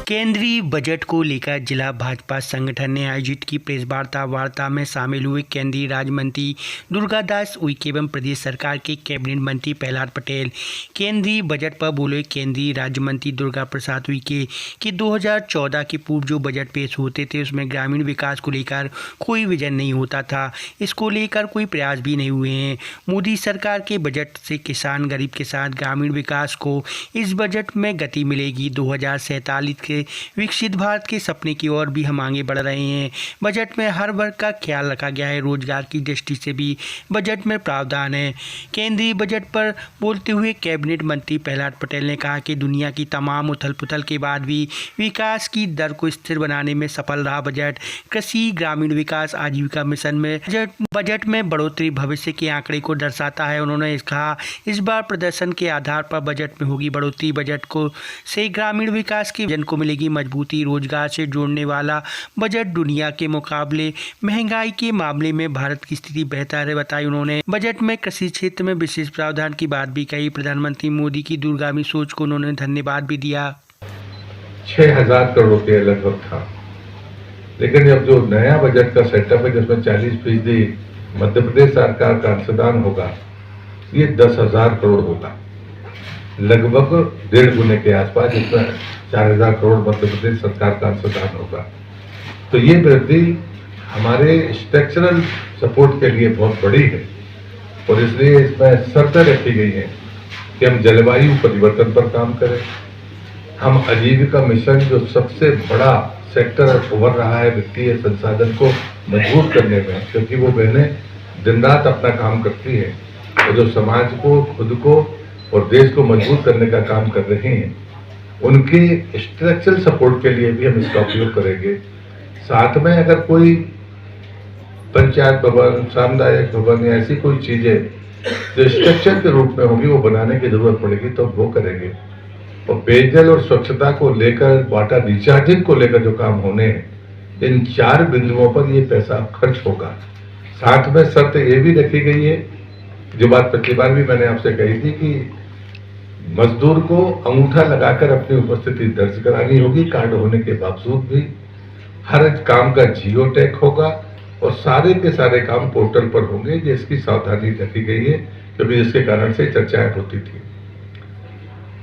केंद्रीय बजट को लेकर जिला भाजपा संगठन ने आयोजित की प्रेस वार्ता में शामिल हुए केंद्रीय राज्य मंत्री दुर्गादास उइके एवं प्रदेश सरकार के कैबिनेट मंत्री प्रहलाद पटेल। केंद्रीय बजट पर बोले केंद्रीय राज्य मंत्री दुर्गा प्रसाद उइके कि 2014 के पूर्व जो बजट पेश होते थे उसमें ग्रामीण विकास को लेकर कोई विजन नहीं होता था, इसको लेकर कोई प्रयास भी नहीं हुए हैं। मोदी सरकार के बजट से किसान गरीब के साथ ग्रामीण विकास को इस बजट में गति मिलेगी। 2047 के विकसित भारत के सपने की ओर भी हम आगे बढ़ रहे हैं। बजट में हर वर्ग का ख्याल रखा गया है। रोजगार की दृष्टि से भी बजट में प्रावधान है। केंद्रीय बजट पर बोलते हुए कैबिनेट मंत्री प्रहलाद पटेल ने कहा कि दुनिया की तमाम उथल पुथल के बाद भी विकास की दर को स्थिर बनाने में सफल रहा बजट। कृषि, ग्रामीण विकास, आजीविका मिशन में बजट में बढ़ोतरी भविष्य के आंकड़े को दर्शाता है। उन्होंने कहा इस बार प्रदर्शन के आधार पर बजट में होगी बढ़ोतरी। बजट को से ग्रामीण विकास के विजन को मिलेगी मजबूती। रोजगार से जोड़ने वाला बजट दुनिया के मुकाबले महंगाई के मामले में भारत की स्थिति बेहतर है बताई। उन्होंने बजट में कृषि क्षेत्र में विशेष प्रावधान की बात भी कही। प्रधानमंत्री मोदी की दूरगामी सोच को उन्होंने धन्यवाद भी दिया। 6,000 करोड़ रुपये लगभग था, लेकिन अब जो नया बजट का सेटअप है जिसमें 40% मध्य प्रदेश सरकार का अंशदान होगा, ये 10,000 करोड़ होगा, लगभग 1.5 गुने के आसपास, जिसमें 4,000 करोड़ मध्य प्रदेश सरकार का अंशदान होगा। तो ये वृद्धि हमारे स्ट्रक्चरल सपोर्ट के लिए बहुत बड़ी है और इसलिए इसमें शर्तें रखी गई हैं कि हम जलवायु परिवर्तन पर काम करें। हम आजीविका मिशन जो सबसे बड़ा सेक्टर उभर रहा है वित्तीय संसाधन को मजबूत करने में, क्योंकि वो बहनें दिन रात अपना काम करती हैं और जो समाज को, खुद को और देश को मजबूत करने का काम कर रहे हैं, उनके स्ट्रक्चरल सपोर्ट के लिए भी हम इसका उपयोग करेंगे। साथ में अगर कोई पंचायत भवन, सामुदायिक भवन या ऐसी कोई चीजें जो स्ट्रक्चर के रूप में होगी वो बनाने की जरूरत पड़ेगी तो वो करेंगे। और पेयजल और स्वच्छता को लेकर, वाटर रिचार्जिंग को लेकर जो काम होने हैं, इन 4 बिंदुओं पर ये पैसा खर्च होगा। साथ में शर्त ये भी रखी गई है, जो बात पिछली बार भी मैंने आपसे कही थी, कि मजदूर को अंगूठा लगाकर अपनी उपस्थिति दर्ज करानी होगी कार्ड होने के बावजूद भी। हर काम का जियो टैग होगा और सारे के सारे काम पोर्टल पर होंगे। जिसकी सावधानी रखी गई है, क्योंकि जिसके कारण से चर्चाएं होती थी।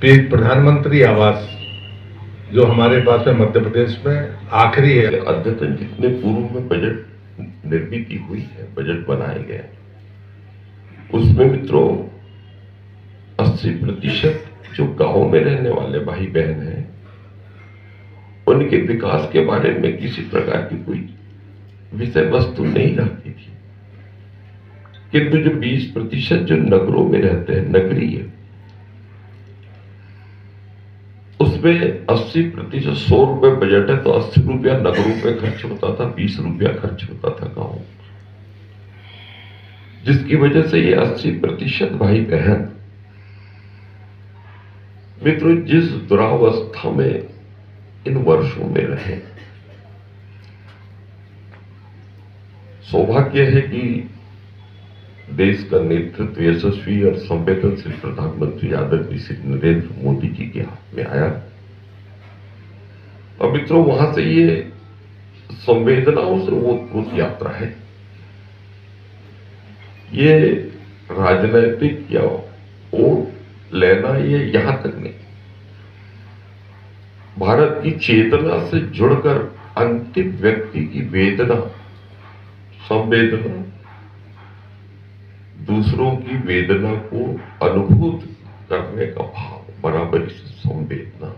प्रधानमंत्री आवास जो हमारे पास में मध्य प्रदेश में आखिरी है, अद्यतन जितने पूर्व में बजट निर्मित हुई है, बजट बनाए गए, उसमें मित्रों 80% जो गांव में रहने वाले भाई बहन हैं, उनके विकास के बारे में किसी प्रकार की कोई विषय वस्तु नहीं रहती थी। किंतु जो 20% जो नगरों में रहते हैं, नगरीय, उसमें 80% 100 रुपए बजट है तो 80 रुपया नगरों पे खर्च होता था, 20 रुपया खर्च होता था गांव, जिसकी वजह से ये 80% भाई बहन मित्रों जिस दुरावस्था में इन वर्षों में रहे, सौभाग्य है कि देश का नेतृत्व यशस्वी और संवेदनशील प्रधानमंत्री आदरणीय श्री नरेंद्र मोदी जी के हाथ में आया। और मित्रों वहां से ये संवेदनाओं से ओतप्रोत यात्रा है। ये राजनीतिक या वोट लेना ये यहां तक नहीं, भारत की चेतना से जुड़कर अंतिम व्यक्ति की वेदना, संवेदना, दूसरों की वेदना को अनुभूत करने का भाव, बराबरी से संवेदना।